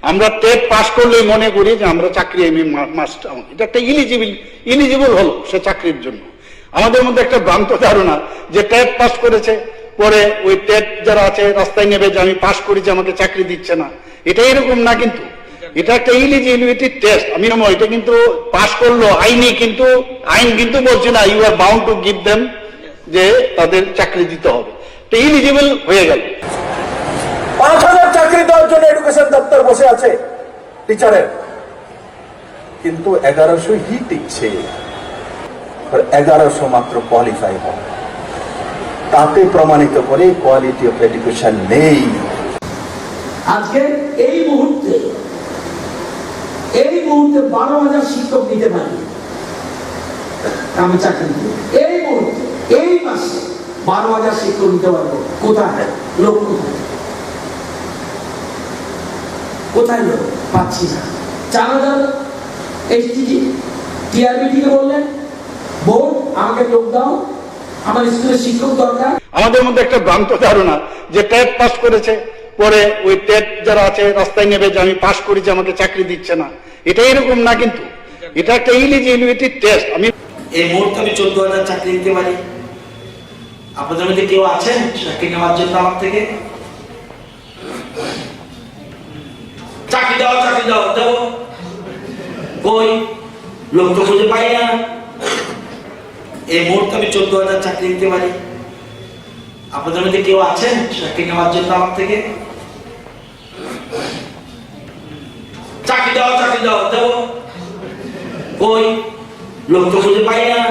আমরা TET pass করলেই মনে করি যে আমরা চাকরি মাস্ট, এটা একটা ইলিজিবল হলো সে চাকরির জন্য। আমাদের মধ্যে একটা ভ্রান্ত ধারণা যে টেট পাস করেছে, পরে ওই টেট যারা আছে রাস্তায় নেবে যে আমি পাস করেছি আমাকে চাকরি দিচ্ছে না, এটা এরকম না। কিন্তু এটা একটা ইলিজিবিলিটি টেস্ট। আমি এটা কিন্তু পাস করলো আইনি, কিন্তু আইন কিন্তু বলছে না you are bound to give them, যে তাদের চাকরি দিতে হবে। তো ইলিজিবল হয়ে গেল। ৫,০০০ চাকরি দেওয়ার জন্য এডুকেশন দপ্তর বসে আছে টিচারের, কিন্তু ১১০০ টিকছে, ১১০০ মাত্র কোয়ালিফাই হয়। তাতে প্রমাণিত করে কোয়ালিটি অফ এডুকেশন নেই। আজকে এই মুহূর্তে ১২,০০০ শিক্ষক দিতে পারি আমি চাকরি দিই। এই মুহূর্তে এই মাসে ১২,০০০ শিক্ষক দিতে পারবো। কোথায় লোক? কোথায় লোক পাচ্ছি না। ৪,০০০ এসটিজি টিআরবি থেকে বললেন বোর্ড আমাকে লোক দাও, আমার স্কুলের শিক্ষক দরকার। আমাদের মধ্যে একটা ভ্রান্ত ধারণা যে টেট পাস করেছে, পরে ওই টেট যারা আছে রাস্তায় নেবে যে আমি পাস করেছি আমাকে চাকরি দিচ্ছে না, এটা এরকম না। কিন্তু এটা একটা ইলিজিবিলিটি টেস্ট। আমি এই মুহূর্তে আমি ১৪,০০০ চাকরি দিতে পারি। আপনাদের মধ্যে কেউ আছেন চাকরি নেওয়ার জন্য আমার থেকে? চাকরি দাও, চাকরি দাও, দাও। কই লোক তো খুঁজে পাই না। এই মুহূর্তে আমি ১৪,০০০ চাকরি দিতে পারি। আপনাদের মধ্যে কেউ আছেন চাকরি নেওয়ার জন্য আমার থেকে? চাকরি দাও, চাকরি দাও, দাও। কই লোক তো খুঁজে পাই না।